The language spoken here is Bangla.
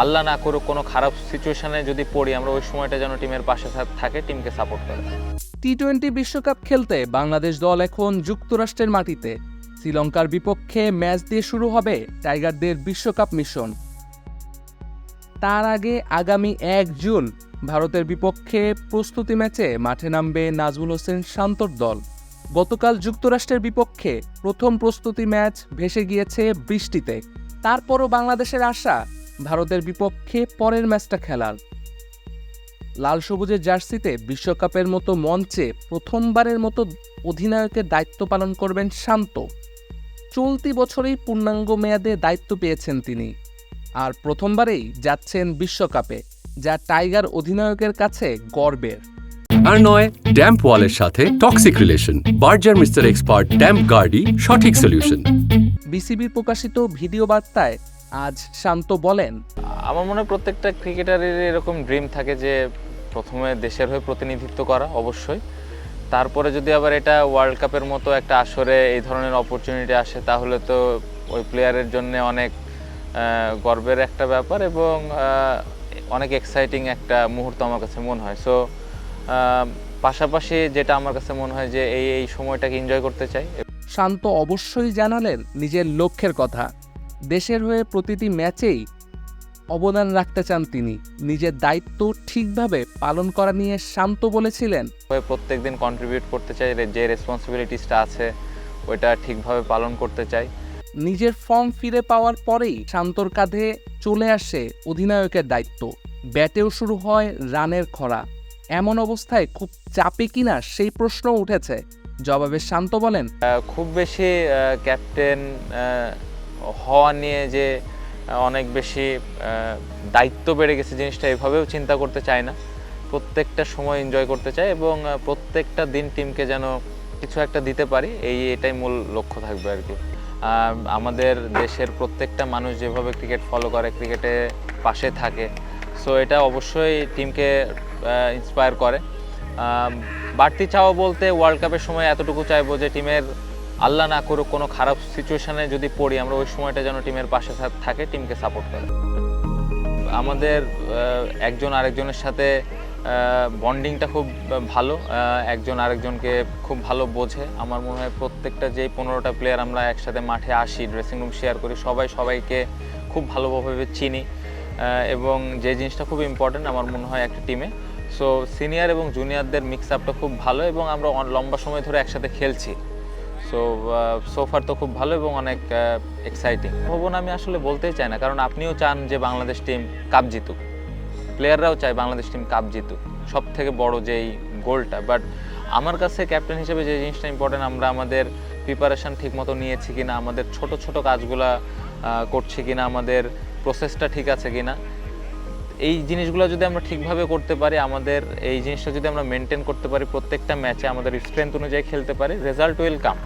আল্লাহ না করুক কোনো খারাপ সিচুয়েশনে যদি পড়ি, আমরা ওই সময়টা যেন টিমের পাশে থাকে, টিমকে সাপোর্ট করে। টি-20 বিশ্বকাপ খেলতে বাংলাদেশ দল এখন যুক্তরাষ্ট্রের মাটিতে। শ্রীলঙ্কার বিপক্ষে ম্যাচ দিয়ে শুরু হবে টাইগারদের বিশ্বকাপ মিশন। তার আগে আগামী 1 জুন ভারতের বিপক্ষে প্রস্তুতি ম্যাচে মাঠে নামবে নাজমুল হোসেন শান্তর দল। গতকাল যুক্তরাষ্ট্রের বিপক্ষে প্রথম প্রস্তুতি ম্যাচ ভেসে গিয়েছে বৃষ্টিতে। তারপরও বাংলাদেশের আশা ভারতের বিপক্ষে পরের ম্যাচটা খেলার। লাল সবুজের জার্সিতে বিশ্বকাপের মতো মঞ্চে প্রথমবারের মতো অধিনায়কের দায়িত্ব পালন করবেন শান্ত। চলতি বছরেই পূর্ণাঙ্গ মেয়াদে দায়িত্ব পেয়েছেন তিনি, আর প্রথমবারেই যাচ্ছেন বিশ্বকাপে, যা টাইগার অধিনায়কের কাছে গর্বের। আর নয় ড্যাম্প ওয়ালের সাথে toxic relation. Berger mister expert damp গার্ডই সঠিক সলিউশন। বিসিবির প্রকাশিত ভিডিও বার্তায় আজ শান্ত বলেন, আমার মনে হয় প্রত্যেকটা ক্রিকেটারের এরকম ড্রিম থাকে যে প্রথমে দেশের হয়ে প্রতিনিধিত্ব করা, অবশ্যই। তারপরে যদি আবার এটা ওয়ার্ল্ড কাপের মতো একটা আসরে এই ধরনের অপরচুনিটি আসে, তাহলে তো ওই প্লেয়ারের জন্য অনেক গর্বের একটা ব্যাপার এবং অনেক এক্সাইটিং একটা মুহূর্ত আমার কাছে মনে হয়। সো পাশাপাশি যেটা আমার কাছে মনে হয় যে এই সময়টাকে এনজয় করতে চাই। শান্ত অবশ্যই জানালেন নিজের লক্ষ্যের কথা। দেশের হয়ে প্রতিটি ম্যাচেই অবদান রাখতে চান তিনি। নিজের দায়িত্ব ঠিকভাবে পালন করা নিয়ে শান্ত বলেছিলেন, প্রত্যেক দিন কন্ট্রিবিউট করতে চাই, যে রেসপন্সিবিলিটিসটা আছে ওইটা ঠিকভাবে পালন করতে চাই। নিজের ফর্ম ফিরে পাওয়ার পরেই শান্তর কাঁধে চলে আসে অধিনায়কের দায়িত্ব। ব্যাটেও শুরু হয় রানের খরা। এমন অবস্থায় খুব চাপে কিনা সেই প্রশ্ন উঠেছে। জবাবে শান্ত বলেন, খুব বেশি ক্যাপ্টেন হওয়া নিয়ে যে অনেক বেশি দায়িত্ব বেড়ে গেছে, জিনিসটা এভাবেও চিন্তা করতে চাই না। প্রত্যেকটা সময় এনজয় করতে চাই এবং প্রত্যেকটা দিন টিমকে যেন কিছু একটা দিতে পারি, এটাই মূল লক্ষ্য থাকবে আর কি। আমাদের দেশের প্রত্যেকটা মানুষ যেভাবে ক্রিকেট ফলো করে, ক্রিকেটে পাশে থাকে, সো এটা অবশ্যই টিমকে ইন্সপায়ার করে। বাড়তি চাওয়া বলতে ওয়ার্ল্ড কাপের সময় এতটুকু চাইবো যে টিমের আল্লাহ না করুক কোনো খারাপ সিচুয়েশনে যদি পড়ি, আমরা ওই সময়টা যেন টিমের পাশে থাকে, টিমকে সাপোর্ট করে। আমাদের একজন আরেকজনের সাথে বন্ডিংটা খুব ভালো, একজন আরেকজনকে খুব ভালো বোঝে। আমার মনে হয় প্রত্যেকটা যেই 15টা প্লেয়ার আমরা একসাথে মাঠে আসি, ড্রেসিং রুম শেয়ার করি, সবাইকে খুব ভালোভাবে চিনি এবং যে জিনিসটা খুব ইম্পর্টেন্ট আমার মনে হয় একটা টিমে। সো সিনিয়র এবং জুনিয়রদের মিক্স আপটা খুব ভালো এবং আমরা লম্বা সময় ধরে একসাথে খেলছি। সোফার তো খুব ভালো এবং অনেক এক্সাইটিং। ভাবনা আমি আসলে বলতেই চাই না, কারণ আপনিও চান যে বাংলাদেশ টিম কাপ জিতুক, প্লেয়াররাও চায় বাংলাদেশ টিম কাপ জিতুক, সব থেকে বড় যেই গোলটা। বাট আমার কাছে ক্যাপ্টেন হিসেবে যে জিনিসটা ইম্পর্টেন্ট, আমরা আমাদের প্রিপারেশান ঠিকমতো নিয়েছি কিনা, আমাদের ছোট কাজগুলা করছি কিনা, আমাদের প্রসেসটা ঠিক আছে কিনা, এই জিনিসগুলো যদি আমরা ঠিকভাবে করতে পারি, আমাদের এই জিনিসটা যদি আমরা মেনটেন করতে পারি, প্রত্যেকটা ম্যাচে আমাদের স্ট্রেংথ অনুযায়ী খেলতে পারি, রেজাল্ট উইল কাম।